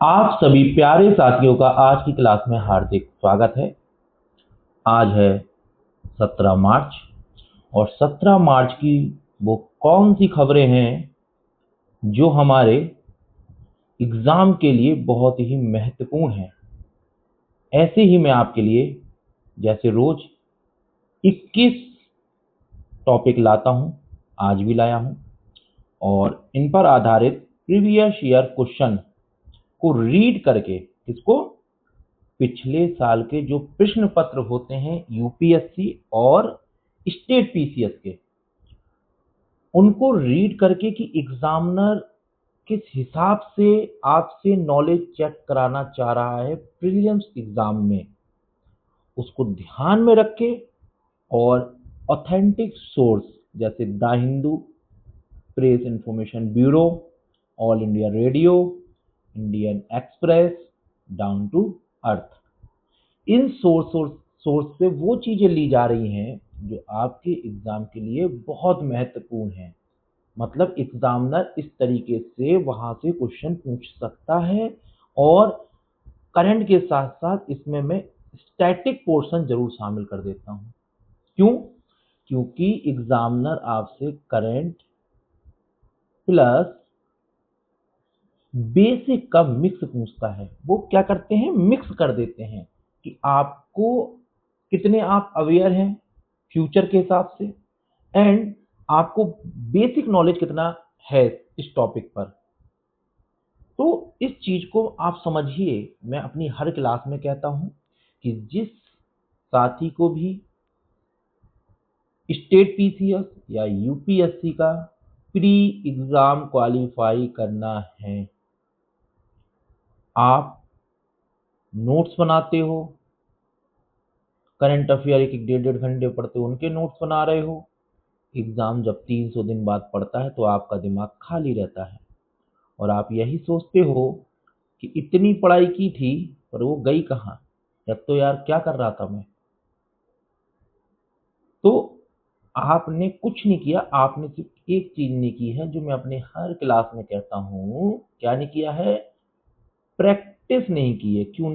आप सभी प्यारे साथियों का आज की क्लास में हार्दिक स्वागत है। आज है 17 मार्च और 17 मार्च की वो कौन सी खबरें हैं जो हमारे एग्जाम के लिए बहुत ही महत्वपूर्ण हैं। ऐसे ही मैं आपके लिए जैसे रोज 21 टॉपिक लाता हूं, आज भी लाया हूं और इन पर आधारित प्रीवियस ईयर क्वेश्चन को रीड करके इसको पिछले साल के जो प्रश्न पत्र होते हैं यूपीएससी और स्टेट पीसीएस के, उनको रीड करके कि एग्जामिनर किस हिसाब से आपसे नॉलेज चेक कराना चाह रहा है प्रीलिम्स एग्जाम में, उसको ध्यान में रख के और ऑथेंटिक सोर्स जैसे the Hindu, press information bureau, all India radio, Indian express, down to earth, इन सोर्स से वो चीजें ली जा रही हैं जो आपके एग्जाम के लिए बहुत महत्वपूर्ण है। मतलब एग्जामिनर इस तरीके से वहां से क्वेश्चन पूछ सकता है और करंट के साथ साथ इसमें मैं स्टैटिक पोर्शन जरूर शामिल कर देता हूं। क्यों? क्योंकि एग्जामिनर आपसे करंट प्लस बेसिक का मिक्स पूछता है। वो क्या करते हैं, मिक्स कर देते हैं कि आपको कितने आप अवेयर हैं फ्यूचर के हिसाब से एंड आपको बेसिक नॉलेज कितना है इस टॉपिक पर। तो इस चीज को आप समझिए। मैं अपनी हर क्लास में कहता हूं कि जिस साथी को भी स्टेट पीसीएस या यूपीएससी का प्री एग्जाम क्वालिफाई करना है, आप नोट्स बनाते हो, करंट अफेयर एक एक डेढ़ डेढ़ घंटे पढ़ते हो, उनके नोट्स बना रहे हो, एग्जाम जब 300 दिन बाद पड़ता है तो आपका दिमाग खाली रहता है और आप यही सोचते हो कि इतनी पढ़ाई की थी पर वो गई कहाँ, जब तो यार क्या कर रहा था मैं। तो आपने कुछ नहीं किया, आपने सिर्फ एक चीज नहीं की है जो मैं अपने हर क्लास में कहता हूं, क्या नहीं किया है, प्रैक्टिस नहीं की है। क्यों?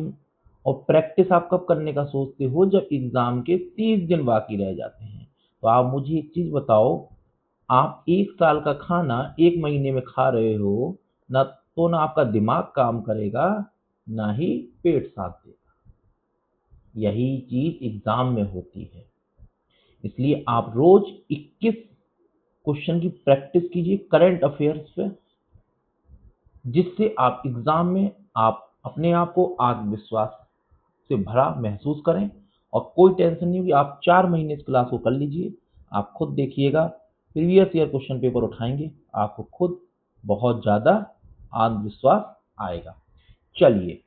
और प्रैक्टिस आप कब करने का सोचते हो, जब एग्जाम के 30 दिन बाकी रह जाते हैं। तो आप मुझे एक चीज बताओ, आप 1 साल का खाना 1 महीने में खा रहे हो ना, तो ना आपका दिमाग काम करेगा ना ही पेट साथ देगा। यही चीज एग्जाम में होती है। इसलिए आप रोज 21 क्वेश्चन की प्रैक्टिस कीजिए करंट अफेयर्स पे, जिससे आप एग्जाम में आप अपने आप को आत्मविश्वास से भरा महसूस करें। और कोई टेंशन नहीं होगी, आप 4 महीने इस क्लास को कर लीजिए, आप खुद देखिएगा प्रीवियस ईयर क्वेश्चन पेपर उठाएंगे, आपको खुद बहुत ज्यादा आत्मविश्वास आएगा। चलिए,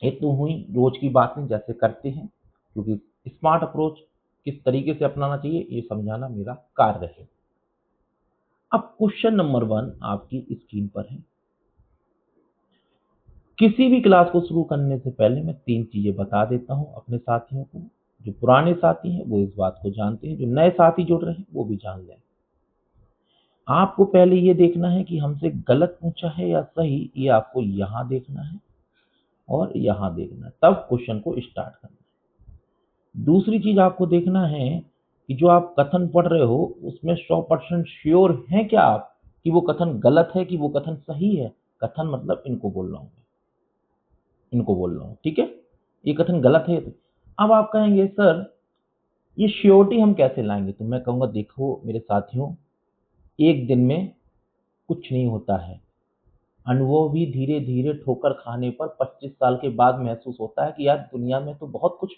ये तो हुई रोज की बातें जैसे करते हैं, क्योंकि स्मार्ट अप्रोच किस तरीके से अपनाना चाहिए ये समझाना मेरा कार्य है। अब क्वेश्चन नंबर 1 आपकी स्क्रीन पर है। किसी भी क्लास को शुरू करने से पहले मैं 3 चीजें बता देता हूं अपने साथियों को। जो पुराने साथी हैं वो इस बात को जानते हैं, जो नए साथी जुड़ रहे हैं वो भी जान लें। आपको पहले ये देखना है कि हमसे गलत पूछा है या सही, ये आपको यहां देखना है और यहां देखना है, तब क्वेश्चन को स्टार्ट करना है। दूसरी चीज आपको देखना है कि जो आप कथन पढ़ रहे हो उसमें 100% श्योर है क्या आप कि वो कथन गलत है कि वो कथन सही है। कथन मतलब इनको बोल रहा हूं, इनको बोल रहा हूं, ठीक है। ये कथन गलत है तो अब आप कहेंगे सर ये श्योरिटी हम कैसे लाएंगे, तो मैं कहूंगा देखो मेरे साथियों, एक दिन में कुछ नहीं होता है। अनुभव भी धीरे धीरे ठोकर खाने पर 25 साल के बाद महसूस होता है कि यार दुनिया में तो बहुत कुछ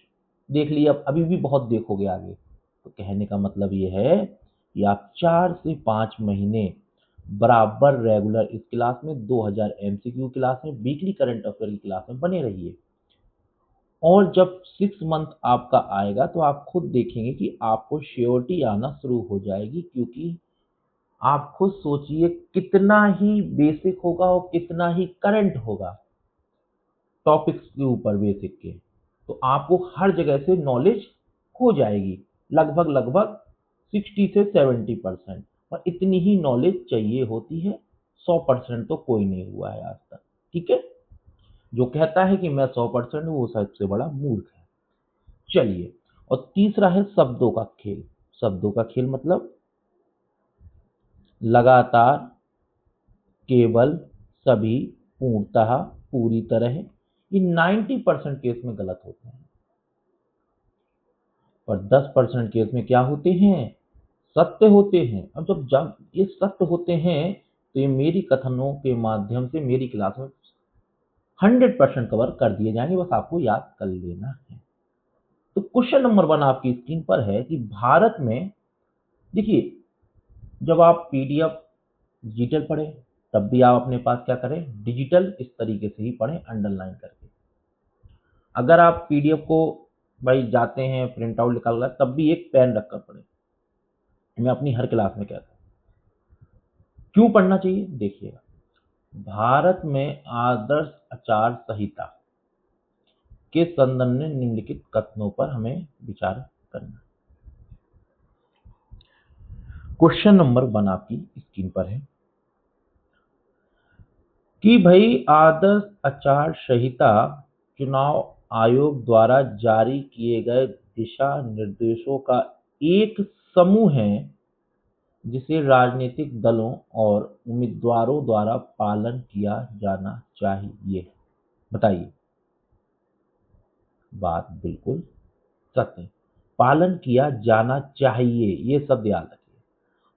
देख लिया, अब अभी भी बहुत देखोगे आगे। तो कहने का मतलब ये है कि आप 4 से 5 महीने बराबर रेगुलर इस क्लास में 2000 एमसीक्यू क्लास में वीकली करंट अफेयर की क्लास में बने रहिए। और जब 6 मंथ आपका आएगा तो आप खुद देखेंगे कि आपको श्योरिटी आना शुरू हो जाएगी, क्योंकि आप खुद सोचिए कितना ही बेसिक होगा और कितना ही करंट होगा टॉपिक्स के ऊपर बेसिक के, तो आपको हर जगह से नॉलेज हो जाएगी, लगभग लगभग 60 से 70%। और इतनी ही नॉलेज चाहिए होती है, 100% तो कोई नहीं हुआ है आज तक, ठीक है। जो कहता है कि मैं 100% हूं वो सबसे बड़ा मूर्ख है। चलिए, और तीसरा है शब्दों का खेल। शब्दों का खेल मतलब लगातार, केवल, सभी, पूर्णतः, पूरी तरह, ये 90% केस में गलत होते हैं, पर 10% केस में क्या होते हैं, सत्य होते हैं। अब जब ये सत्य होते हैं तो ये मेरी कथनों के माध्यम से मेरी क्लास में 100% कवर कर दिए जाएंगे, बस आपको याद कर लेना है। तो क्वेश्चन नंबर 1 आपकी स्क्रीन पर है कि भारत में, देखिए, जब आप पीडीएफ डिजिटल पढ़े तब भी आप अपने पास क्या करें, डिजिटल इस तरीके से ही पढ़ें, अंडरलाइन करके। अगर आप पीडीएफ को भाई जाते हैं प्रिंट आउट निकाल कर, तब भी एक पेन रखकर पढ़ें। मैं अपनी हर क्लास में कहता हूँ। क्यों पढ़ना चाहिए, देखिएगा। भारत में आदर्श आचार संहिता के संदर्भ में निम्नलिखित कथनों पर हमें विचार करना। क्वेश्चन नंबर 1 आपकी स्क्रीन पर है कि भाई आदर्श आचार संहिता चुनाव आयोग द्वारा जारी किए गए दिशा निर्देशों का एक समूह है जिसे राजनीतिक दलों और उम्मीदवारों द्वारा पालन किया जाना चाहिए। बताइए। बात बिल्कुल सत्य, पालन किया जाना चाहिए, ये शब्द याद रखिए।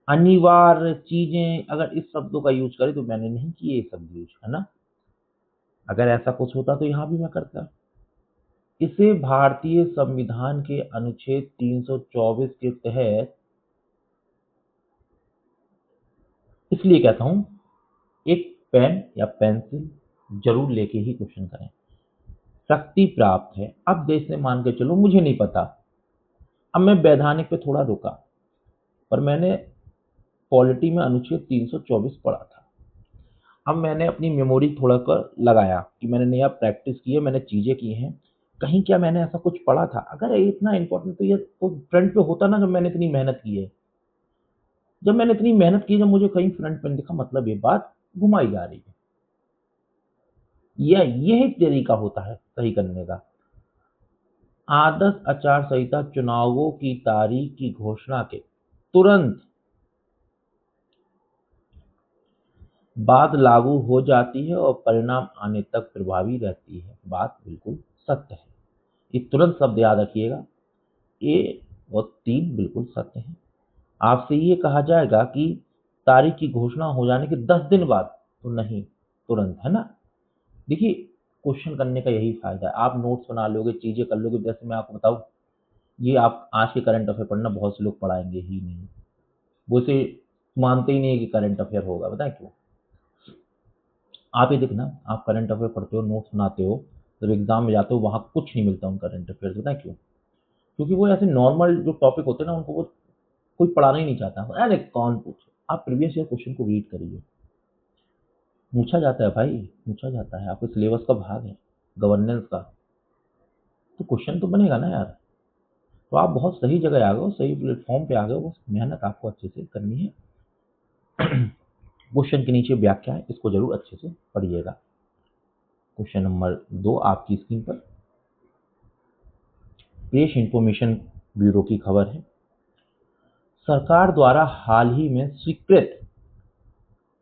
अनिवार्य चीजें, अगर इस शब्दों का यूज करें तो मैंने नहीं किए ये शब्द यूज, है ना। अगर ऐसा कुछ होता तो यहां भी मैं करता। इसे भारतीय संविधान के अनुच्छेद 324 के तहत इसलिए कहता हूं, एक पेन या पेंसिल जरूर लेके ही क्वेश्चन करें। शक्ति प्राप्त है। अब जैसे मान के चलो, मुझे नहीं पता, अब मैं वैधानिक पे थोड़ा रुका, पर मैंने पॉलिटी में अनुच्छेद 324 पढ़ा था। अब मैंने अपनी मेमोरी थोड़ा कर लगाया कि मैंने नया प्रैक्टिस की है, मैंने चीजें की हैं, कहीं क्या मैंने ऐसा कुछ पढ़ा था। अगर ये इतना इंपॉर्टेंट तो ये तो फ्रंट पे होता ना, जब मैंने इतनी मेहनत की है। जब मैंने इतनी मेहनत की, जब मुझे कहीं फ्रंट पे नहीं दिखा, मतलब ये बात घुमाई जा रही है। यही तरीका होता है सही करने का। आदर्श आचार संहिता चुनावों की तारीख की घोषणा के तुरंत बाद लागू हो जाती है और परिणाम आने तक प्रभावी रहती है। बात बिल्कुल सत्य है। ये तुरंत शब्द याद रखिएगा, ए और 3 बिल्कुल सत्य है। आपसे ये कहा जाएगा कि तारीख की घोषणा हो जाने के 10 दिन बाद, तो नहीं, तुरंत, है ना। देखिए, क्वेश्चन करने का यही फायदा है, आप नोट्स बना लोगे, चीजें कर लोगे। जैसे मैं आपको बताऊं, ये आप आज के करंट अफेयर पढ़ना, बहुत से लोग पढ़ाएंगे ही नहीं, वो इसे मानते ही नहीं है कि करंट अफेयर होगा। बताएं क्यों। आप ये देखना, आप करंट अफेयर पढ़ते हो, नोट्स बनाते हो, जब एग्जाम में जाते हो वहां कुछ नहीं मिलता उन करंट अफेयर। बताएं क्यों, क्योंकि वो ऐसे नॉर्मल जो टॉपिक होते हैं ना, उनको वो कोई पढ़ाना ही नहीं चाहता। अरे कौन पूछे, आप प्रीवियस ईयर क्वेश्चन को रीड करिए, पूछा जाता है भाई, पूछा जाता है, आपके सिलेबस का भाग है, गवर्नेंस का, तो क्वेश्चन तो बनेगा ना यार। तो आप बहुत सही जगह आ गए हो, सही प्लेटफॉर्म पे आ गए हो, बस मेहनत आपको अच्छे से करनी है। क्वेश्चन के नीचे व्याख्या है, इसको जरूर अच्छे से पढ़िएगा। क्वेश्चन नंबर 2 आपकी स्क्रीन पर प्रेस इंफॉर्मेशन ब्यूरो की खबर है। सरकार द्वारा हाल ही में स्वीकृत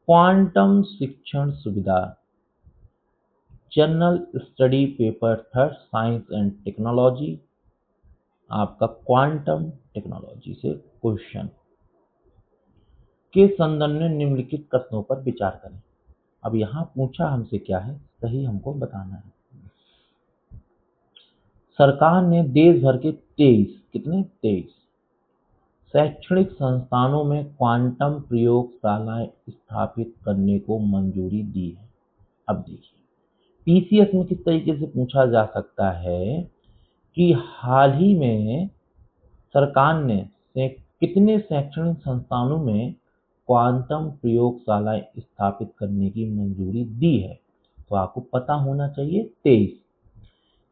क्वांटम शिक्षण सुविधा general study paper 3 science and technology, आपका क्वांटम टेक्नोलॉजी से क्वेश्चन के संदर्भ में निम्नलिखित कथनों पर विचार करें। अब यहां पूछा हमसे क्या है, सही हमको बताना है। सरकार ने देश भर के 23 शैक्षणिक संस्थानों में क्वांटम प्रयोगशालाएं स्थापित करने को मंजूरी दी है। अब देखिए, पीसीएस में किस तरीके से पूछा जा सकता है कि हाल ही में सरकार ने कितने शैक्षणिक संस्थानों में क्वांटम प्रयोगशालाएं स्थापित करने की मंजूरी दी है, तो आपको पता होना चाहिए 23।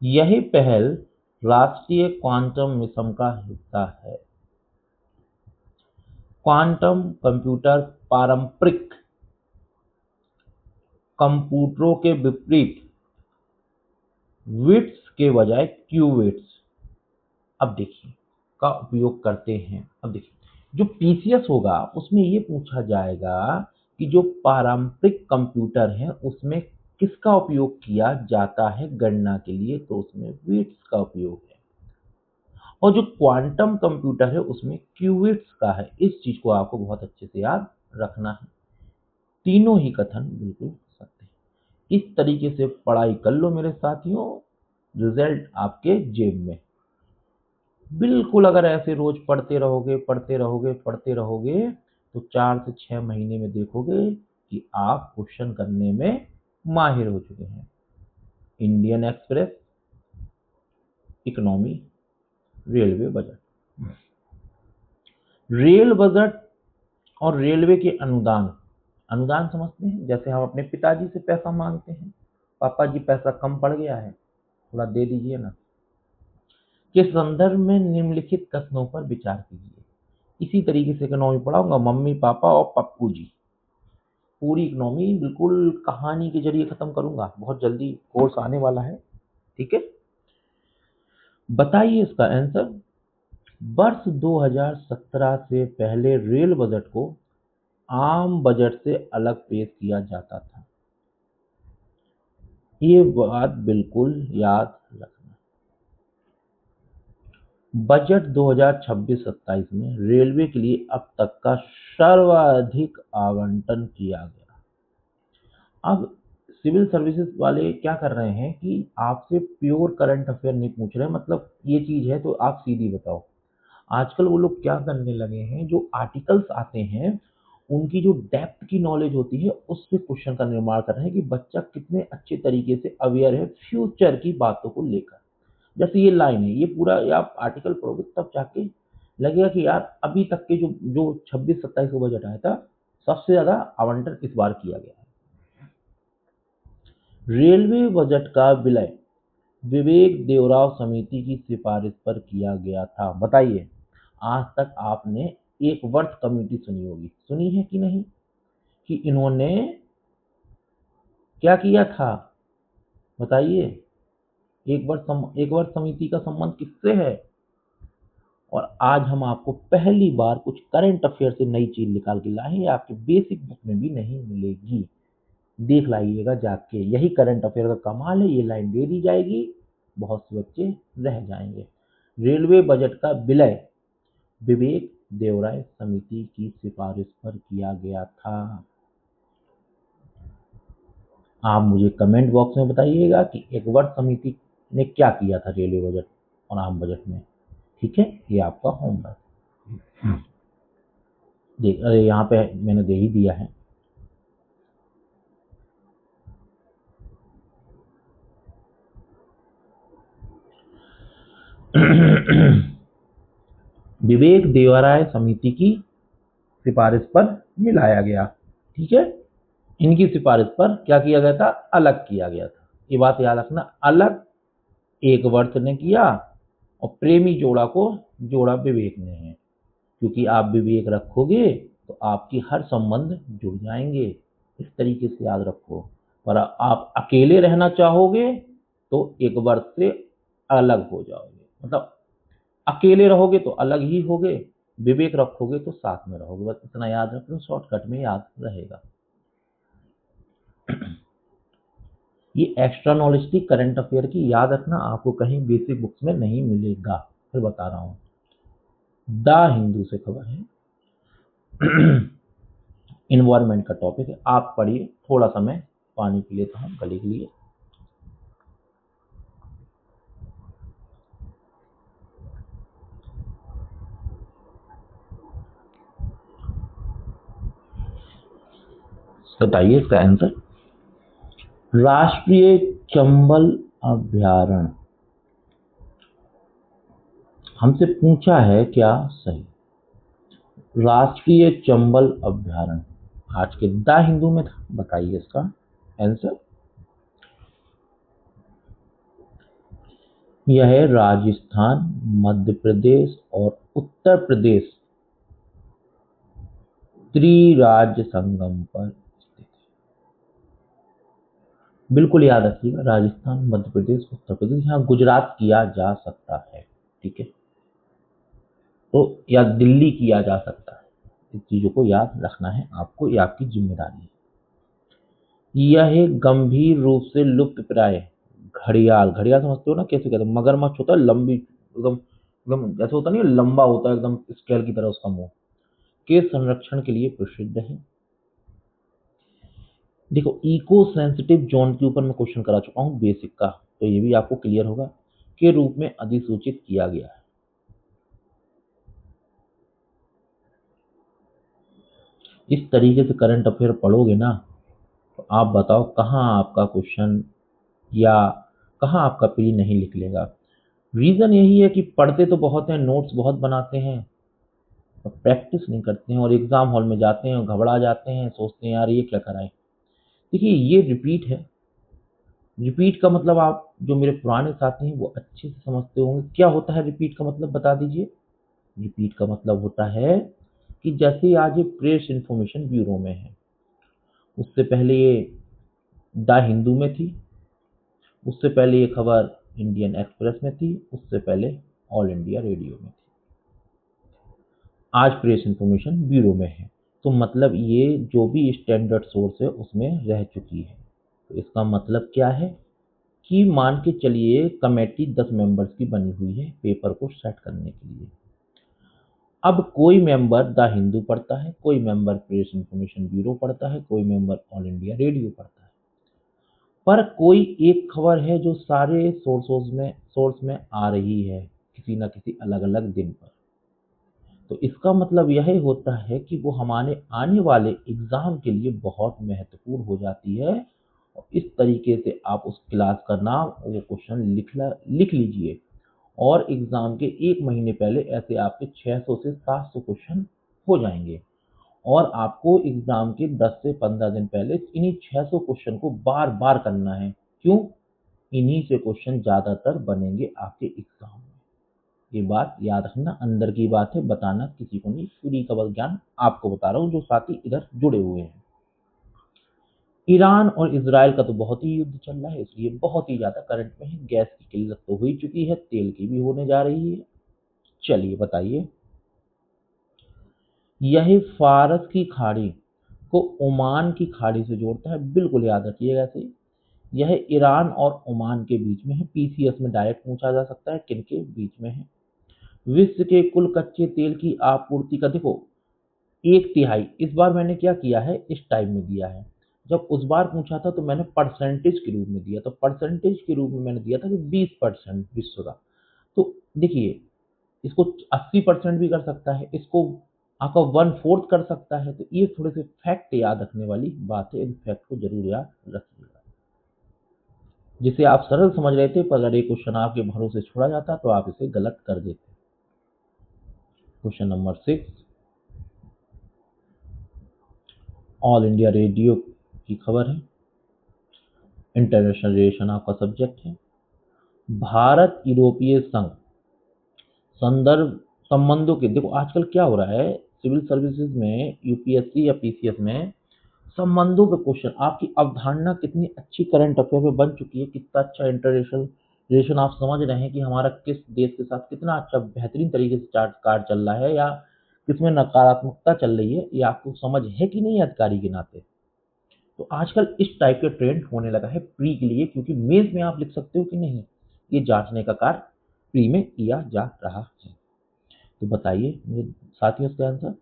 यही पहल राष्ट्रीय क्वांटम मिशन का हिस्सा है। क्वांटम कंप्यूटर पारंपरिक कंप्यूटरों के विपरीत विट्स के बजाय क्यूबिट्स अब देखिए का उपयोग करते हैं। अब देखिए जो पीसीएस होगा उसमें ये पूछा जाएगा कि जो पारंपरिक कंप्यूटर है उसमें किसका उपयोग किया जाता है गणना के लिए, तो उसमें विट्स का उपयोग है। और जो क्वांटम कंप्यूटर है उसमें क्यूबिट्स का है। इस चीज को आपको बहुत अच्छे से याद रखना है। तीनों ही कथन बिल्कुल सत्य है। इस तरीके से पढ़ाई कर लो मेरे साथियों, रिजल्ट आपके जेब में। बिल्कुल अगर ऐसे रोज पढ़ते रहोगे पढ़ते रहोगे पढ़ते रहोगे तो 4 से 6 महीने में देखोगे कि आप क्वेश्चन करने में माहिर हो चुके हैं। Indian express, economy, railway budget. Rail budget और रेलवे के अनुदान, अनुदान समझते हैं, जैसे हम अपने पिताजी से पैसा मांगते हैं, पापा जी पैसा कम पड़ गया है थोड़ा दे दीजिए ना, के संदर्भ में निम्नलिखित कथनों पर विचार कीजिए। इसी तरीके से इकोनॉमी पढ़ाऊंगा, मम्मी पापा और पप्पू जी। पूरी इकोनॉमी बिल्कुल कहानी के जरिए खत्म करूंगा, बहुत जल्दी कोर्स आने वाला है। ठीक है, बताइए इसका आंसर। वर्ष 2017 से पहले रेल बजट को आम बजट से अलग पेश किया जाता था। ये बात बिल्कुल याद रखना। बजट 2026-27 में रेलवे के लिए अब तक का सर्वाधिक आवंटन किया गया। अब सिविल सर्विसेज वाले क्या कर रहे हैं कि आपसे प्योर करंट अफेयर नहीं पूछ रहे, मतलब ये चीज है तो आप सीधी बताओ। आजकल वो लोग क्या करने लगे हैं, जो आर्टिकल्स आते हैं उनकी जो डेप्थ की नॉलेज होती है उससे क्वेश्चन का निर्माण कर रहे हैं कि बच्चा कितने अच्छे तरीके से अवेयर है फ्यूचर की बातों को लेकर। जैसे ये लाइन है, ये पूरा आप आर्टिकल पढ़ोगे तब जाके लगेगा कि यार अभी तक के जो जो 26-27 को बजट आया था सबसे ज्यादा आवंटन इस बार किया गया है। रेलवे बजट का विलय विवेक देवराव समिति की सिफारिश पर किया गया था। बताइए, आज तक आपने एक वर्ष कमेटी सुनी होगी, सुनी है कि नहीं, कि इन्होंने क्या किया था बताइए। एक वर्ष समिति का संबंध किससे है? और आज हम आपको पहली बार कुछ करंट अफेयर से नई चीज निकाल के लाए हैं, आपके बेसिक बुक में भी नहीं मिलेगी। देख लाइएगा जाके, यही करंट अफेयर का कमाल है। ये लाइन दे दी जाएगी, बहुत से बच्चे रह जाएंगे। रेलवे बजट का विलय विवेक देवराय समिति की सिफारिश पर किया गया था। आप मुझे कमेंट बॉक्स में बताइएगा कि एक वर्ष समिति ने क्या किया था रेलवे बजट और आम बजट में। ठीक है, ये आपका होमवर्क। देख, अरे यहाँ पे मैंने दे ही दिया है। विवेक देवराय समिति की सिफारिश पर मिलाया गया। ठीक है, इनकी सिफारिश पर क्या किया गया था? अलग किया गया था। ये बात याद रखना, अलग एक वर्ष ने किया और प्रेमी जोड़ा को जोड़ा विवेक ने है। क्योंकि आप विवेक रखोगे तो आपकी हर संबंध जुड़ जाएंगे, इस तरीके से याद रखो। पर आप अकेले रहना चाहोगे तो एक वर्ष से अलग हो जाओगे, मतलब अकेले रहोगे तो अलग ही होगे, विवेक रखोगे तो साथ में रहोगे। बस इतना याद रख लो, शॉर्टकट में याद रहेगा। ये एक्स्ट्रा नॉलेज थी करंट अफेयर की, याद रखना, आपको कहीं बेसिक बुक्स में नहीं मिलेगा। फिर बता रहा हूँ, द हिंदू से खबर है, इन्वायरमेंट का टॉपिक है। आप पढ़िए, थोड़ा समय पानी पी लेता हूँ गले के लिए। बताइए इसका आंसर। राष्ट्रीय चंबल अभ्यारण्य हमसे पूछा है क्या सही। राष्ट्रीय चंबल अभ्यारण्य आज के द हिंदू में था। बताइए इसका आंसर। यह राजस्थान, मध्य प्रदेश और उत्तर प्रदेश त्रिराज्य संगम पर स्थित है। बिल्कुल याद रखिएगा, राजस्थान, मध्य प्रदेश, उत्तर प्रदेश, यहाँ गुजरात किया जा सकता है। ठीक है, तो या दिल्ली किया जा सकता है। इस चीजों को याद रखना है आपको, ये आपकी जिम्मेदारी है। यह एक गंभीर रूप से लुप्त प्राय घड़ियाल, घड़ियाल समझते हो ना कैसे कहते हैं, मगरमच्छ होता है लंबी, एकदम एकदम जैसे होता नहीं है, लंबा होता है एकदम स्केल की तरह उसका मुंह, के संरक्षण के लिए प्रसिद्ध है। देखो, इको सेंसिटिव जोन के ऊपर मैं क्वेश्चन करा चुका हूँ बेसिक का, तो ये भी आपको क्लियर होगा, के रूप में अधिसूचित किया गया है। इस तरीके से करंट अफेयर पढ़ोगे ना, तो आप बताओ कहाँ आपका क्वेश्चन या कहाँ आपका प्री नहीं निकलेगा। रीजन यही है कि पढ़ते तो बहुत हैं, नोट्स बहुत बनाते हैं, और प्रैक्टिस नहीं करते हैं, और एग्जाम हॉल में जाते हैं और घबरा जाते हैं, सोचते हैं यार ये क्या कराए। देखिए, ये रिपीट है। रिपीट का मतलब आप जो मेरे पुराने साथी हैं वो अच्छे से समझते होंगे। क्या होता है रिपीट का मतलब, बता दीजिए। रिपीट का मतलब होता है कि जैसे आज ये प्रेस इंफॉर्मेशन ब्यूरो में है, उससे पहले ये द हिंदू में थी, उससे पहले ये खबर इंडियन एक्सप्रेस में थी, उससे पहले ऑल इंडिया रेडियो में थी, आज प्रेस इंफॉर्मेशन ब्यूरो में है। तो मतलब ये जो भी स्टैंडर्ड सोर्स है उसमें रह चुकी है। तो इसका मतलब क्या है कि मान के चलिए कमेटी 10 मेंबर्स की बनी हुई है पेपर को सेट करने के लिए। अब कोई मेंबर द हिंदू पढ़ता है, कोई मेंबर प्रेस इंफॉर्मेशन ब्यूरो पढ़ता है, कोई मेंबर ऑल इंडिया रेडियो पढ़ता है, पर कोई एक खबर है जो सारे सोर्स में आ रही है किसी ना किसी अलग अलग दिन पर। तो इसका मतलब यह होता है कि वो हमारे आने वाले एग्जाम के लिए बहुत महत्वपूर्ण हो जाती है। और इस तरीके से आप उस क्लास का नाम और वो क्वेश्चन लिख लीजिए, और एग्जाम के एक महीने पहले ऐसे आपके 600 से 700 क्वेश्चन हो जाएंगे, और आपको एग्जाम के 10 से 15 दिन पहले इन्हीं 600 क्वेश्चन को बार बार करना है। क्यों? इन्हीं से क्वेश्चन ज्यादातर बनेंगे आपके एग्जाम में। ये बात याद रखना, अंदर की बात है, बताना किसी को नहीं, फ्री का बस ज्ञान आपको बता रहा हूँ जो साथी इधर जुड़े हुए हैं। ईरान और इसराइल का तो बहुत ही युद्ध चल रहा है, इसलिए बहुत ही ज्यादा करंट में है। गैस की किल्लत तो हो ही चुकी है, तेल की भी होने जा रही है। चलिए बताइए, यह फारस की खाड़ी को ओमान की खाड़ी से जोड़ता है, बिल्कुल याद रखिएगा ऐसे। यह ईरान और ओमान के बीच में है, पीसीएस में डायरेक्ट पूछा जा सकता है किन के बीच में है। विश्व के कुल कच्चे तेल की आपूर्ति का देखो एक तिहाई, इस बार मैंने क्या किया है इस टाइम में दिया है। जब उस बार पूछा था तो मैंने परसेंटेज के रूप में दिया, तो परसेंटेज के रूप में मैंने दिया था कि 20% विश्व का। तो देखिए, इसको 80% भी कर सकता है, इसको आपका 1/4 कर सकता है। तो ये थोड़े से फैक्ट याद रखने वाली बात है, इन फैक्ट को जरूर याद रखिएगा। जिसे आप सरल समझ रहे थे, पर अगर ये क्वेश्चन आपके भरोसे छोड़ा जाता तो आप इसे गलत कर देते। Question number 6, all India radio की खबर है, इंटरनेशनल रिलेशन आपका सब्जेक्ट है। भारत यूरोपीय संघ संदर्भ संबंधों के, देखो आजकल क्या हो रहा है सिविल सर्विसेज में, यूपीएससी या पीसीएस में संबंधों पे क्वेश्चन, आपकी अवधारणा कितनी अच्छी करंट अफेयर में बन चुकी है, कितना अच्छा इंटरनेशनल रिलेशन आप समझ रहे हैं कि हमारा किस देश के साथ कितना अच्छा बेहतरीन तरीके से चार्ट कार्ड चल रहा है, या किसमें नकारात्मकता चल रही है, ये आपको समझ है कि नहीं अधिकारी के नाते। तो आजकल इस टाइप के ट्रेंड होने लगा है प्री के लिए, क्योंकि मेंस में आप लिख सकते हो कि नहीं, ये जांचने का कार्य प्री में किया जा रहा है। तो बताइए मेरे साथियों, इसका आंसर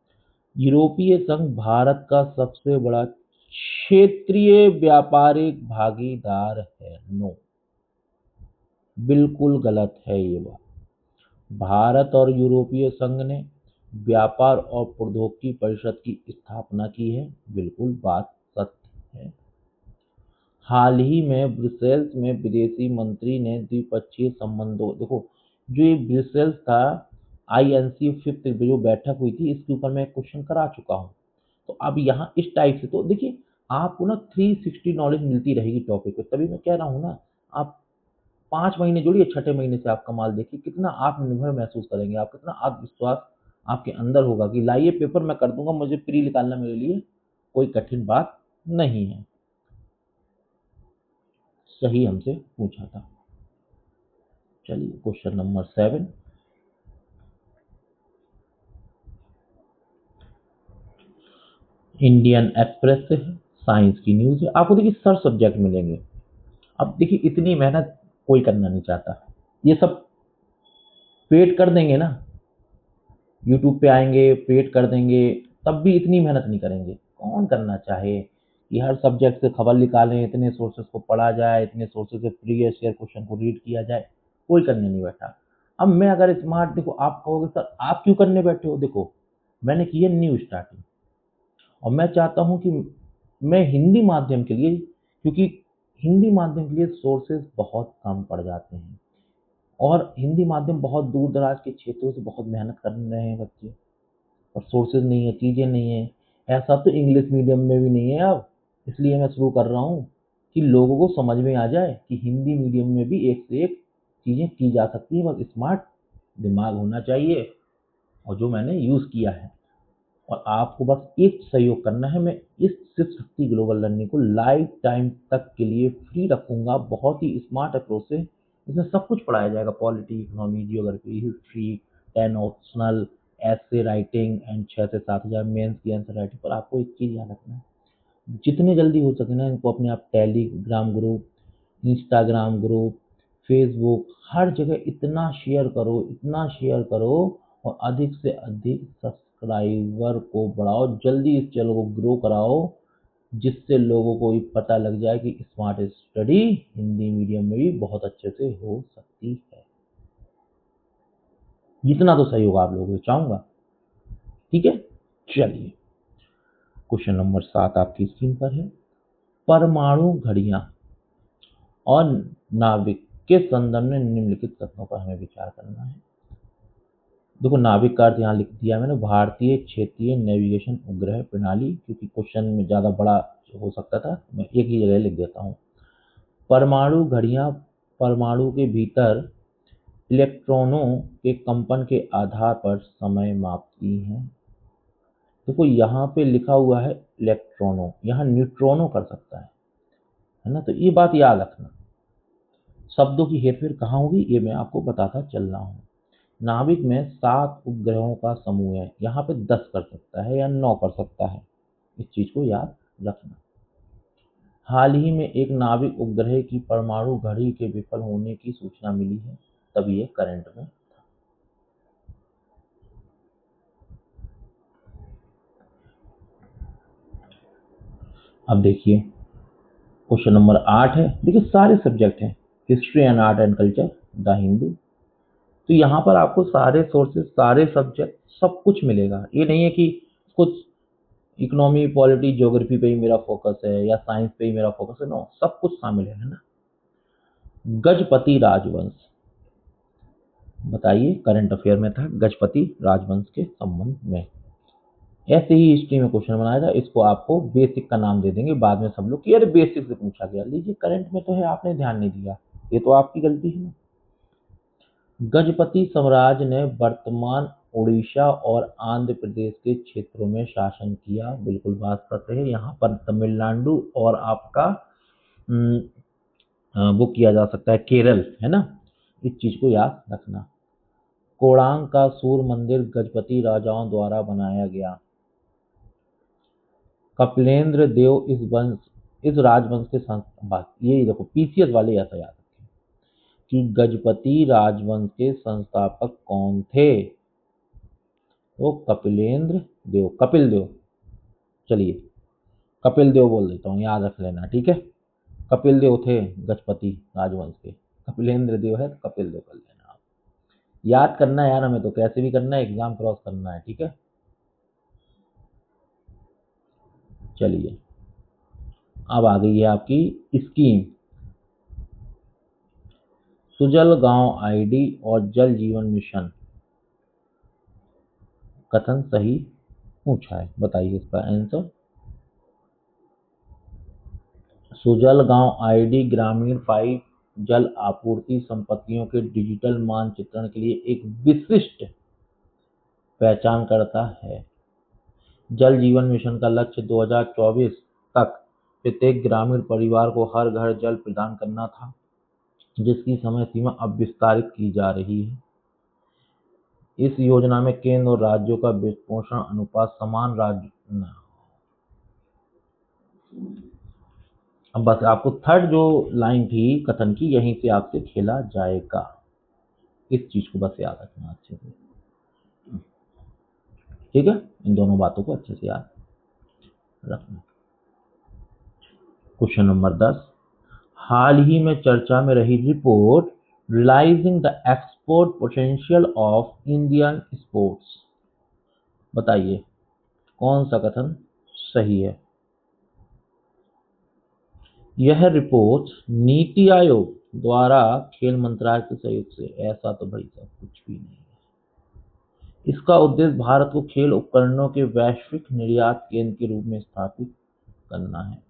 यूरोपीय संघ भारत का सबसे बड़ा क्षेत्रीय व्यापारिक भागीदार है। नो, बिल्कुल गलत है ये बात। भारत और यूरोपीय संघ ने व्यापार और प्रौद्योगिकी परिषद की स्थापना की है, बिल्कुल बात सत्य है। हाल ही में ब्रुसेल्स में विदेशी मंत्री ने द्विपक्षीय संबंधों, देखो जो ये ब्रुसेल्स था, आईएनसी फिफ्थ जो बैठक हुई थी, इसके ऊपर मैं क्वेश्चन करा चुका हूँ। तो अब यहाँ इस टाइप से तो देखिए आपको ना 360 नॉलेज मिलती रहेगी टॉपिक पे, तभी मैं कह रहा हूँ ना, आप 5 महीने जोड़िए, छठे महीने से आप कमाल देखिए, कितना आत्मनिर्भर महसूस करेंगे आप, कितना आत्मविश्वास आपके अंदर होगा कि लाइए पेपर मैं कर दूंगा, मुझे प्री निकालना मेरे लिए कोई कठिन बात नहीं है। सही हमसे पूछा था। चलिए क्वेश्चन नंबर 7, इंडियन एक्सप्रेस से है, साइंस की न्यूज है। आपको देखिए सर सब्जेक्ट मिलेंगे। अब देखिए इतनी मेहनत कोई करना नहीं चाहता, ये सब पेड कर देंगे ना, यूट्यूब पे आएंगे पेड कर देंगे, तब भी इतनी मेहनत नहीं करेंगे। कौन करना चाहे कि हर सब्जेक्ट से खबर निकालें, इतने सोर्सेज को पढ़ा जाए, इतने सोर्सेज से प्रीवियस ईयर क्वेश्चन को रीड किया जाए, कोई करने नहीं बैठा। अब मैं अगर स्मार्ट, देखो आप कहोगे सर आप क्यों करने बैठे हो, देखो मैंने की है न्यू स्टार्टिंग, और मैं चाहता हूं कि मैं हिंदी माध्यम के लिए, क्योंकि हिंदी माध्यम के लिए सोर्सेज बहुत कम पड़ जाते हैं, और हिंदी माध्यम बहुत दूर दराज के क्षेत्रों से बहुत मेहनत कर रहे हैं बच्चे, और सोर्सेज नहीं है, चीज़ें नहीं है। ऐसा तो इंग्लिश मीडियम में भी नहीं है अब, इसलिए मैं शुरू कर रहा हूँ कि लोगों को समझ में आ जाए कि हिंदी मीडियम में भी एक से एक चीज़ें की जा सकती हैं, बस स्मार्ट दिमाग होना चाहिए, और जो मैंने यूज़ किया है। और आपको बस एक सहयोग करना है, मैं इस शिव शक्ति ग्लोबल लर्निंग को लाइफ टाइम तक के लिए फ्री रखूंगा, बहुत ही स्मार्ट अप्रोच से। इसमें सब कुछ पढ़ाया जाएगा, polity, economy, geography, history, 10 optional, ऐसे राइटिंग एंड 6 से 7 हज़ार मेंस की आंसर राइटिंग। पर आपको एक चीज़ याद रखना है, जितने जल्दी हो सके ना इनको अपने आप Telegram group, Instagram group, Facebook, हर जगह इतना शेयर करो, इतना शेयर करो, और अधिक से अधिक सब्सक्राइबर को बढ़ाओ, जल्दी इस चैनल को ग्रो कराओ, जिससे लोगों को भी पता लग जाए कि स्मार्ट स्टडी हिंदी मीडियम में भी बहुत अच्छे से हो सकती है। जितना तो सहयोग आप लोगों से चाहूंगा, ठीक है। चलिए क्वेश्चन नंबर 7 आपकी स्क्रीन पर है, परमाणु घड़ियां और नाविक के संदर्भ में निम्नलिखित कथनों पर हमें विचार करना है। देखो नाविक का अर्थ यहाँ लिख दिया मैंने, भारतीय क्षेत्रीय नेविगेशन उपग्रह प्रणाली, क्योंकि क्वेश्चन में ज़्यादा बड़ा हो सकता था, मैं एक ही जगह लिख देता हूँ। परमाणु घड़ियाँ परमाणु के भीतर इलेक्ट्रॉनों के कंपन के आधार पर समय मापती हैं। देखो यहाँ पे लिखा हुआ है इलेक्ट्रॉनों, यहाँ न्यूट्रॉनों कर सकता है ना, तो ये बात याद रखना। शब्दों की हेरफेर कहाँ होगी ये मैं आपको बताता चल रहा हूँ। नाविक में 7 उपग्रहों का समूह है, यहाँ पे 10 कर सकता है या 9 कर सकता है, इस चीज को याद रखना। हाल ही में एक नाविक उपग्रह की परमाणु घड़ी के विफल होने की सूचना मिली है, तब ये करंट में। अब देखिए क्वेश्चन नंबर 8 है, देखिए सारे सब्जेक्ट हैं, history and art and culture, the Hindu. तो यहाँ पर आपको सारे सोर्सेज, सारे सब्जेक्ट, सब कुछ मिलेगा। ये नहीं है कि कुछ इकोनॉमी, पॉलिटी, ज्योग्राफी पे ही मेरा फोकस है या साइंस पे ही मेरा फोकस है, नो, सब कुछ शामिल है ना। गजपति राजवंश, बताइए करंट अफेयर में था गजपति राजवंश के संबंध में। ऐसे ही हिस्ट्री में क्वेश्चन बनाया था, इसको आपको बेसिक का नाम दे देंगे, बाद में सब लोग कि अरे बेसिक से पूछा गया, लीजिए करंट में तो है, आपने ध्यान नहीं दिया, ये तो आपकी गलती है ना। गजपति साम्राज्य ने वर्तमान उड़ीसा और आंध्र प्रदेश के क्षेत्रों में शासन किया, बिल्कुल बात करते हैं। यहाँ पर तमिलनाडु और आपका वो किया जा सकता है केरल, है ना, इस चीज को याद रखना। कोणार्क का सूर्य मंदिर गजपति राजाओं द्वारा बनाया गया। कपिलेंद्र देव इस राजवंश के ये देखो पीसीएस वाले ऐसा याद रखें कि गजपति राजवंश के संस्थापक कौन थे, तो कपिलेंद्र देव, कपिल देव, चलिए कपिल देव बोल देता हूँ, याद रख लेना, ठीक है। कपिल देव थे गजपति राजवंश के, कपिलेंद्र देव है तो कपिल देव कर लेना आप। याद करना है यार, हमें तो कैसे भी करना है, एग्जाम क्रॉस करना है, ठीक है। चलिए अब आ गई है आपकी स्कीम, सुजल गांव आईडी और जल जीवन मिशन, कथन सही पूछा है, बताइए इसका आंसर। सुजल गांव आईडी ग्रामीण पाइप जल आपूर्ति संपत्तियों के डिजिटल मानचित्रण के लिए एक विशिष्ट पहचान करता है। जल जीवन मिशन का लक्ष्य 2024 तक प्रत्येक ग्रामीण परिवार को हर घर जल प्रदान करना था, जिसकी समय सीमा अब विस्तारित की जा रही है। इस योजना में केंद्र और राज्यों का वित्त पोषण अनुपात समान राज्य। अब बस आपको थर्ड जो लाइन थी कथन की, यहीं से आपसे खेला जाएगा। इस चीज को बस याद रखना अच्छे से, ठीक है। इन दोनों बातों को अच्छे से याद रखना। क्वेश्चन नंबर 10, हाल ही में चर्चा में रही report realising the export potential of Indian sports, बताइए कौन सा कथन सही है। यह रिपोर्ट नीति आयोग द्वारा खेल मंत्रालय के सहयोग से, ऐसा तो भाई साहब कुछ भी नहीं है। इसका उद्देश्य भारत को खेल उपकरणों के वैश्विक निर्यात केंद्र के रूप में स्थापित करना है।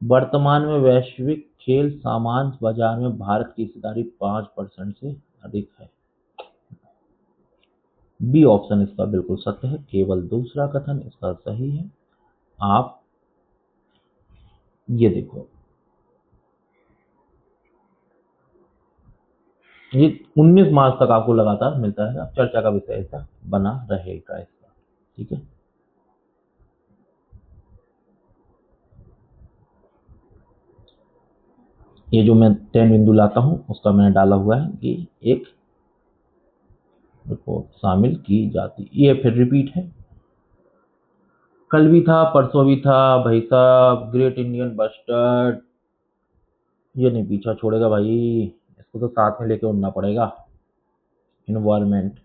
वर्तमान में वैश्विक खेल सामान बाजार में भारत की हिस्सेदारी 5% से अधिक है। बी ऑप्शन इसका बिल्कुल सत्य है, केवल दूसरा कथन इसका सही है। आप ये देखो, ये 19 मार्च तक आपको लगातार मिलता है, चर्चा का विषय ऐसा बना रहेगा इसका, ठीक है। ये जो मैं 10 बिंदु लाता हूं उसका मैंने डाला हुआ है कि एक रिपोर्ट शामिल की जाती, ये फिर रिपीट है, कल भी था परसों भी था भाई साहब। ग्रेट इंडियन बस्टर्ड ये नहीं पीछा छोड़ेगा भाई, इसको तो साथ में लेके उड़ना पड़ेगा। इन्वायरमेंट,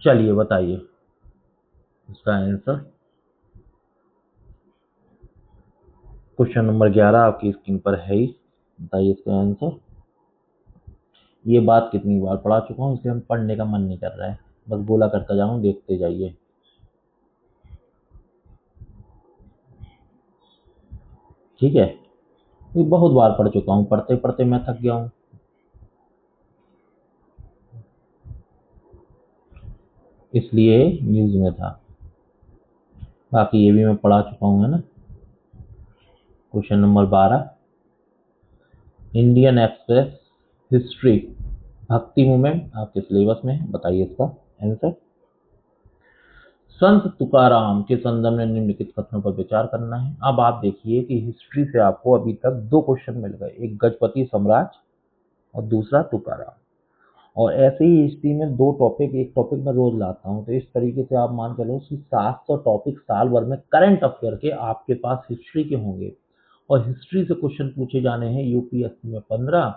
चलिए बताइए इसका आंसर। क्वेश्चन नंबर 11 आपकी स्क्रीन पर है ही, बताइए इसका आंसर। ये बात कितनी बार पढ़ा चुका हूँ, इसलिए हम पढ़ने का मन नहीं कर रहा है, बस बोला करता जाऊँ, देखते जाइए। ठीक है, ये बहुत बार पढ़ चुका हूँ, पढ़ते पढ़ते मैं थक गया हूँ, इसलिए न्यूज में था, बाकी ये भी मैं पढ़ा चुका हूँ, है ना। Question number 12, Indian express history भक्ति मूवमेंट आपके सिलेबस में है, बताइए इसका आंसर। संत तुकाराम के संदर्भ में निम्नलिखित कथनों पर विचार करना है। अब आप देखिए कि हिस्ट्री से आपको अभी तक 2 क्वेश्चन मिल गए, एक गजपति साम्राज्य और दूसरा तुकाराम। और ऐसे ही हिस्ट्री में 2 टॉपिक, एक टॉपिक मैं रोज लाता हूँ, तो इस तरीके से आप मान चलो कि 700 टॉपिक साल भर में करंट अफेयर के आपके पास हिस्ट्री के होंगे। और हिस्ट्री से क्वेश्चन पूछे जाने हैं यूपीएससी में 15,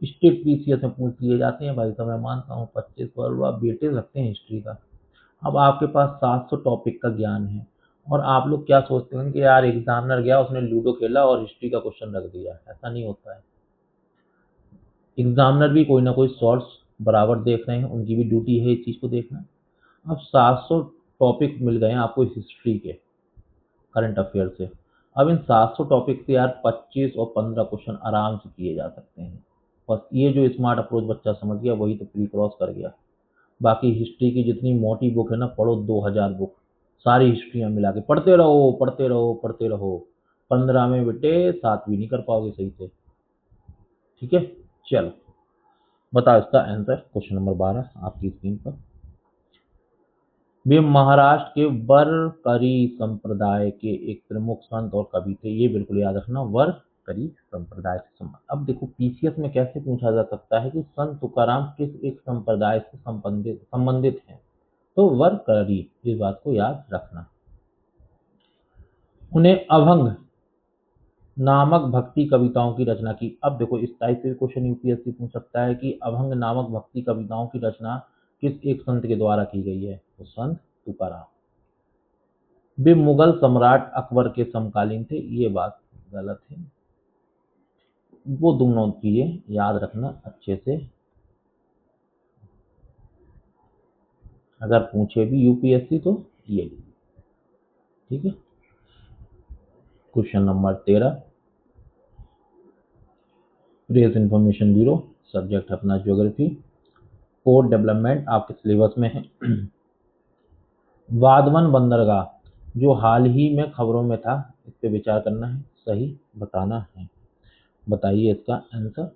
स्टेट पीसीएस में पूछ लिए जाते हैं भाई साहब, मैं मानता हूँ 25 पर आप बेटे रखते हैं हिस्ट्री का। अब आपके पास 700 टॉपिक का ज्ञान है, और आप लोग क्या सोचते हैं कि यार एग्जामिनर गया उसने लूडो खेला और हिस्ट्री का क्वेश्चन रख दिया, ऐसा नहीं होता है। एग्जामिनर भी कोई ना कोई सोर्स बराबर देख रहे हैं, उनकी भी ड्यूटी है इस चीज को देखना। अब 700 टॉपिक मिल गए हैं आपको हिस्ट्री के करंट अफेयर से। अब इन 700 टॉपिक से यार 25 और 15 क्वेश्चन आराम से किए जा सकते हैं। बस ये जो स्मार्ट अप्रोच बच्चा समझ गया वही तो प्री क्रॉस कर गया। बाकी हिस्ट्री की जितनी मोटी बुक है ना, पढ़ो 2000 बुक, सारी हिस्ट्रियाँ मिला के पढ़ते रहो पढ़ते रहो पढ़ते रहो, 15 में बेटे 7 भी नहीं कर पाओगे सही से। ठीक है, चलो बताओ इसका आंसर। क्वेश्चन नंबर 12 आपकी स्क्रीन पर। वे महाराष्ट्र के वरकरी संप्रदाय के एक प्रमुख संत और कवि थे, ये बिल्कुल याद रखना, वरकरी संप्रदाय से संबंध। अब देखो पीसीएस में कैसे पूछा जा सकता है कि संत तुकाराम किस एक संप्रदाय से संबंधित हैं, तो वरकरी, इस बात को याद रखना। उन्हें अभंग नामक भक्ति कविताओं की रचना की। अब देखो इस टाइप से क्वेश्चन यूपीएससी पूछ सकता है कि अभंग नामक भक्ति कविताओं की रचना किस एक संत के द्वारा की गई है, तो संत तुकाराम। वे मुगल सम्राट अकबर के समकालीन थे, ये बात गलत है। वो दोनों चीजें याद रखना अच्छे से, अगर पूछे भी यूपीएससी तो ये। ठीक है, question number 13, press information bureau, subject अपना ज्योग्राफी, पोर्ट डेवलपमेंट आपके सिलेबस में है। वाधवन बंदरगाह जो हाल ही में खबरों में था, इस पे विचार करना है, सही बताना है। बताइए इसका आंसर।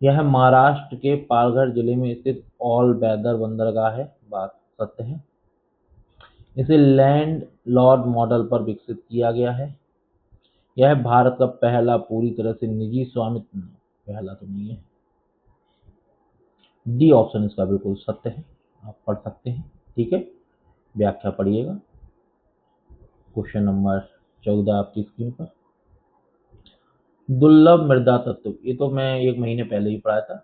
यह महाराष्ट्र के पालघर जिले में स्थित ऑल वेदर बंदरगाह है। बात सत्य है। इसे लैंड लॉर्ड मॉडल पर विकसित किया गया है। यह भारत का पहला पूरी तरह से निजी स्वामित्व, पहला तो नहीं है, डी ऑप्शन इसका बिल्कुल सत्य है। आप पढ़ सकते हैं, ठीक है, व्याख्या पढ़िएगा। क्वेश्चन नंबर 14 आपकी स्क्रीन पर। दुर्लभ मृदा तत्व, ये तो मैं 1 महीने पहले ही पढ़ाया था,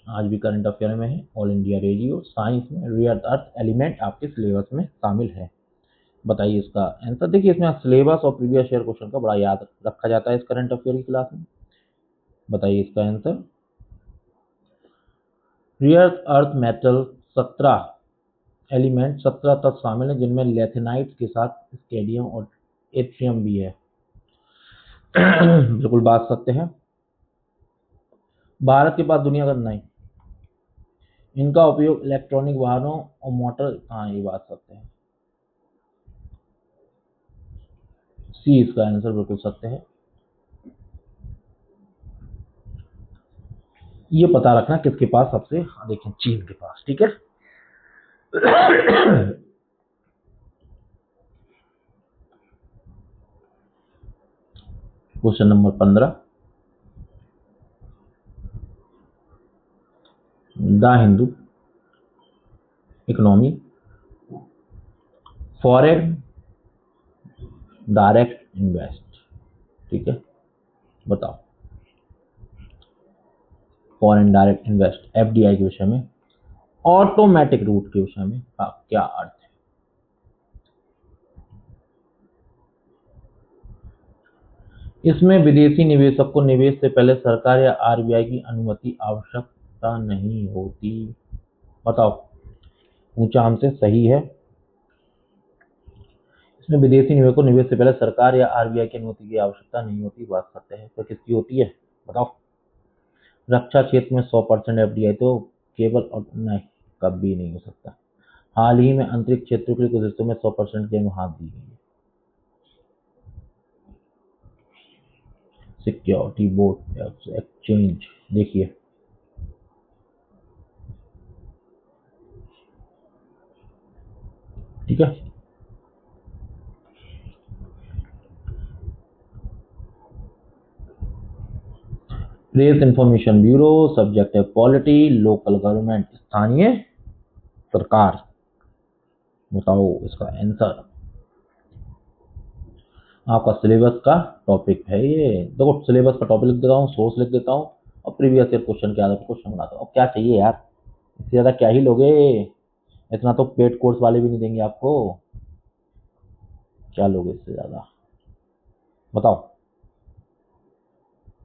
आज भी करंट अफेयर में है। ऑल इंडिया रेडियो साइंस में रेयर अर्थ एलिमेंट आपके सिलेबस में शामिल है। बताइए इसका आंसर। देखिए इसमें सिलेबस और प्रीवियस ईयर क्वेश्चन का बड़ा याद रखा जाता है इस करंट अफेयर की क्लास में। बताइए इसका answer. Rare earth metal 17 element 17 तत्व शामिल है, जिनमें लेथेनाइट के साथ स्केडियम और एट्रियम भी है। बिल्कुल बात सत्य है। भारत के पास दुनिया का नहीं, इनका उपयोग इलेक्ट्रॉनिक वाहनों और मोटर, हाँ ये बात सत्य है। सी इसका आंसर बिल्कुल सत्य है। ये पता रखना किसके पास सबसे, देखिए चीन के पास, ठीक है। Question number 15। The Hindu economy foreign direct invest, ठीक है, बताओ फॉरेन डायरेक्ट इन्वेस्ट एफडीआई के विषय में, ऑटोमेटिक रूट के विषय में का क्या अर्थ है। इसमें विदेशी निवेशक को निवेश से पहले सरकार या आरबीआई की अनुमति आवश्यकता नहीं होती। बताओ, ऊंचा हमसे सही है। इसमें विदेशी निवेशक को निवेश से पहले सरकार या आरबीआई की अनुमति की आवश्यकता नहीं होती। बात सत्य है। तो किसकी होती है बताओ। रक्षा क्षेत्र में 100% एफडीआई तो केवल और नहीं, कभी नहीं हो सकता। हाल ही में अंतरिक्ष क्षेत्र के कुछ हिस्सों में 100% की अनुमति दी गई है। सिक्योरिटी बोर्ड एक्सचेंज, देखिए ठीक है। प्रेस इंफॉर्मेशन ब्यूरो, सब्जेक्ट है पॉलिटी, लोकल गवर्नमेंट स्थानीय सरकार। बताओ इसका आंसर। आपका सिलेबस का टॉपिक है ये। देखो सिलेबस का टॉपिक लिख देता हूँ, सोर्स लिख देता हूँ और प्रीवियस ईयर क्वेश्चन के आधार पर क्वेश्चन बनाता हूँ। अब क्या चाहिए यार, इससे ज्यादा क्या ही लोगे। इतना तो पेड कोर्स वाले भी नहीं देंगे आपको, क्या लोगे इससे ज्यादा बताओ।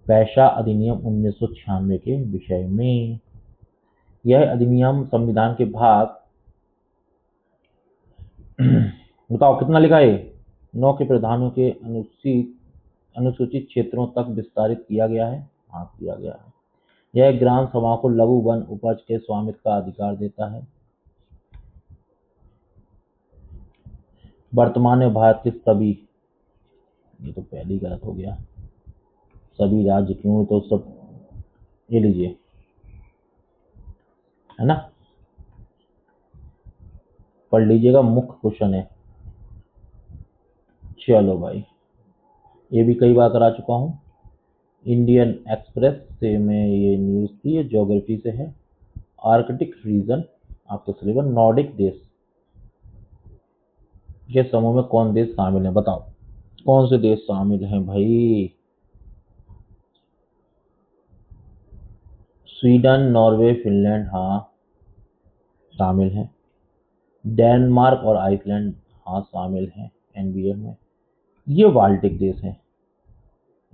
पेशा अधिनियम 1996 के विषय में। यह अधिनियम संविधान के भाग बताओ कितना लिखा है, 9 के प्रावधानों के अनुसूचित क्षेत्रों तक विस्तारित किया गया है। हाँ किया गया है। यह ग्राम सभाओं को लघु वन उपज के स्वामित्व का अधिकार देता है। वर्तमान में भारत के सभी, ये तो पहले ही गलत हो गया, सभी राज्य क्यों, तो सब ये लीजिए है ना, पढ़ लीजिएगा, मुख्य क्वेश्चन है। चलो भाई, ये भी कई बार करा चुका हूँ। इंडियन एक्सप्रेस से मैं ये न्यूज़ थी, ये ज्योग्राफी से है। आर्कटिक रीजन आपको सिलेबस, नॉर्डिक देश के समूह में कौन देश शामिल है। बताओ कौन से देश शामिल हैं भाई। स्वीडन, नॉर्वे, फिनलैंड, हाँ शामिल हैं। डेनमार्क और आइसलैंड, हाँ शामिल हैं एनबीए में। ये बाल्टिक देश हैं,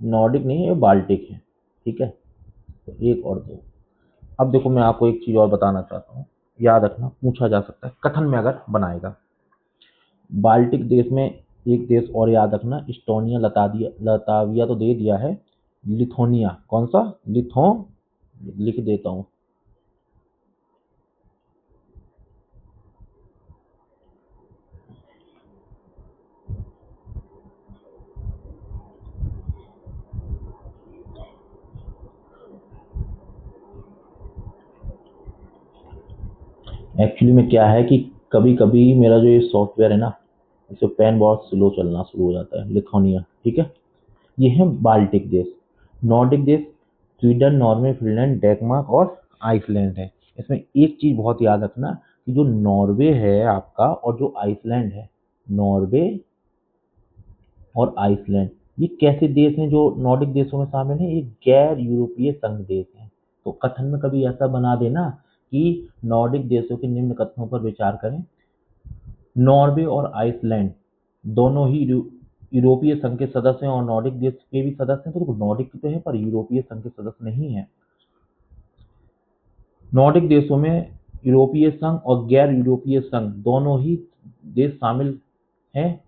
नॉर्डिक नहीं है, ये बाल्टिक है, ठीक है। तो एक और दो। अब देखो मैं आपको एक चीज और बताना चाहता हूँ, याद रखना, पूछा जा सकता है कथन में अगर बनाएगा। बाल्टिक देश में एक देश और याद रखना, इस्टोनिया, लताविया तो दे दिया है, लिथोनिया, कौन सा लिथो, लिख देता हूँ। एक्चुअली में क्या है कि कभी कभी मेरा जो ये सॉफ्टवेयर है ना, इसे पेन बहुत स्लो चलना शुरू हो जाता है। लिथुआनिया, ठीक है। ये है बाल्टिक देश। नॉर्डिक देश स्वीडन, नॉर्वे, फिनलैंड, डेनमार्क और आइसलैंड है। इसमें एक चीज बहुत याद रखना कि जो नॉर्वे है आपका और जो आइसलैंड है, नॉर्वे और आइसलैंड, ये कैसे देश हैं जो नॉर्डिक देशों में शामिल हैं? ये गैर यूरोपीय संघ देश हैं। तो कथन में कभी ऐसा बना देना कि नॉर्डिक देशों के निम्न कथनों पर विचार करें। नॉर्वे और आइसलैंड दोनों ही यूरोपीय संघ के सदस्य हैं और नॉर्डिक देश के भी सदस्य हैं। तो देखो, नॉर्डिक तो है पर यूरोपीय संघ के सदस्य नहीं है। नॉर्डिक देशों में यूरोपीय संघ और गैर यूरोपीय संघ दोनों ही देश शामिल हैं।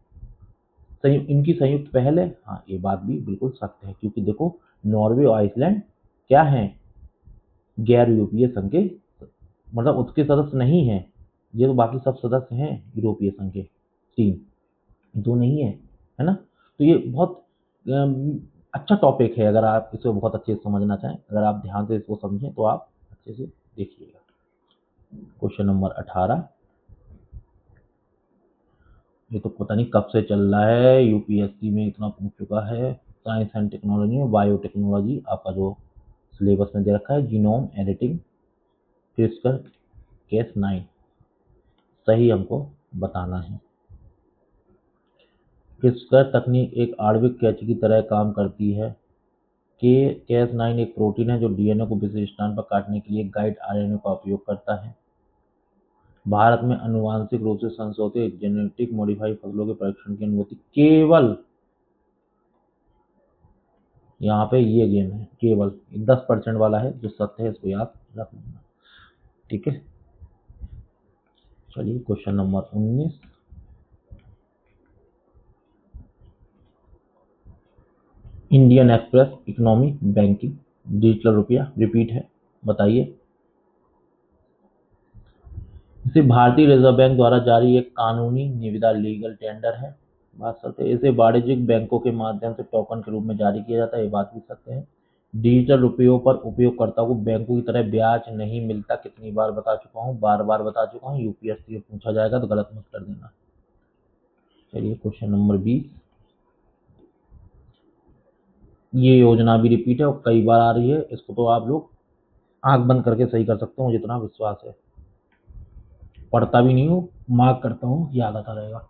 इनकी संयुक्त पहल है। हाँ, ये बात भी बिल्कुल सत्य है, क्योंकि देखो नॉर्वे और आइसलैंड क्या है? गैर यूरोपीय संघ के, मतलब उसके सदस्य नहीं है। ये तो बाकी सब सदस्य हैं यूरोपीय संघ के, तीन, दो नहीं है ना। तो ये बहुत अच्छा टॉपिक है। अगर आप इसे बहुत अच्छे से समझना चाहें, अगर आप ध्यान से इसको समझें तो आप अच्छे से देखिएगा। क्वेश्चन नंबर 18, ये तो पता नहीं कब से चल रहा है, यूपीएससी में इतना पूछ चुका है। साइंस एंड टेक्नोलॉजी में बायोटेक्नोलॉजी आपका जो सिलेबस में दे रखा है, जीनोम एडिटिंग, क्रिस्कर केस 9 सही हमको बताना है। क्रिस्कर तकनीक एक आणविक कैंची की तरह काम करती है। केस 9 एक प्रोटीन है जो डीएनए को विशिष्ट स्थान पर काटने के लिए गाइड आरएनए का उपयोग करता है। भारत में आनुवांशिक रूप से संशोधित जेनेटिक मॉडिफाइड फसलों के परीक्षण की अनुमति केवल, यहाँ पे ये गेम है, केवल 10% वाला है जो सत्य है, इसको याद रख लेना, ठीक है। चलिए question number 19, Indian express economy banking digital रुपया रिपीट है, बताइए। इसे भारतीय रिजर्व बैंक द्वारा जारी एक कानूनी निविदा लीगल टेंडर है, बात सत्य है। इसे वाणिज्यिक बैंकों के माध्यम से टोकन के रूप में जारी किया जाता है, ये बात भी सत्य है। डिजिटल रुपयों पर उपयोगकर्ता को बैंकों की तरह ब्याज नहीं मिलता, कितनी बार बता चुका हूँ, बार बार बता चुका हूँ। यूपीएससी में पूछा जाएगा तो गलत मत कर देना। चलिए क्वेश्चन नंबर 20, ये योजना भी रिपीट है और कई बार आ रही है, इसको तो आप लोग आंख बंद करके सही कर सकते हो, जितना विश्वास है। पढ़ता भी नहीं हूँ, मार्क करता हूँ, याद आता रहेगा।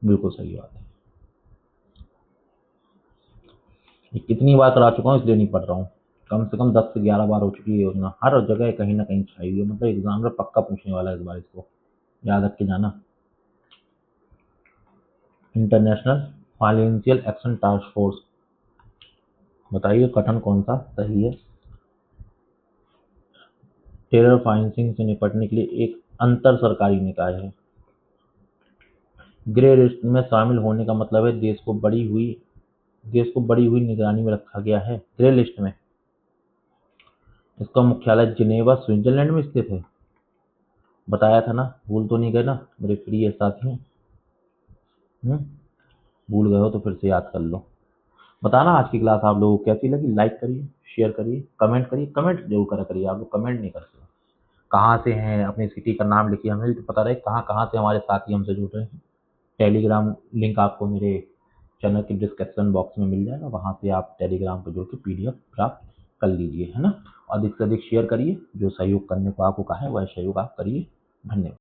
बिल्कुल सही बात है। ये कितनी बार करा चुका हूँ इसलिए नहीं पढ़ रहा हूँ। कम से कम 10 से 11 बार हो चुकी है योजना, हर जगह कहीं ना कहीं छाई हुई है। मतलब एग्जाम में पक्का पूछने वाला है इस बार, इसको याद रख के जाना। International financial action task force, बताइए कथन कौन सा सही है? टेरर फाइनेंसिंग से निपटने के लिए एक अंतर सरकारी निकाय है। ग्रे लिस्ट में शामिल होने का मतलब है देश को बड़ी हुई निगरानी में रखा गया है। ग्रे लिस्ट में इसका मुख्यालय जिनेवा स्विट्जरलैंड में स्थित है। बताया था ना, भूल तो नहीं गए ना मेरे प्रिय साथी? भूल गए हो तो फिर से याद कर लो। बताना आज की क्लास आप लोगों को कैसी लगी, लाइक करिए, शेयर करिए, कमेंट करिए। कमेंट जरूर करा करिए, आप लोग कमेंट नहीं करते। कहाँ से हैं, अपनी सिटी का नाम लिखिए, हमें भी तो पता रहे कहाँ कहाँ से हमारे साथी हमसे जुड़ रहे हैं। टेलीग्राम लिंक आपको मेरे चैनल के डिस्क्रिप्शन बॉक्स में मिल जाएगा, वहाँ से आप टेलीग्राम पर जुड़ के PDF प्राप्त कर लीजिए, है ना। अधिक से अधिक शेयर करिए, जो सहयोग करने को आपको कहा है वह सहयोग आप करिए। धन्यवाद।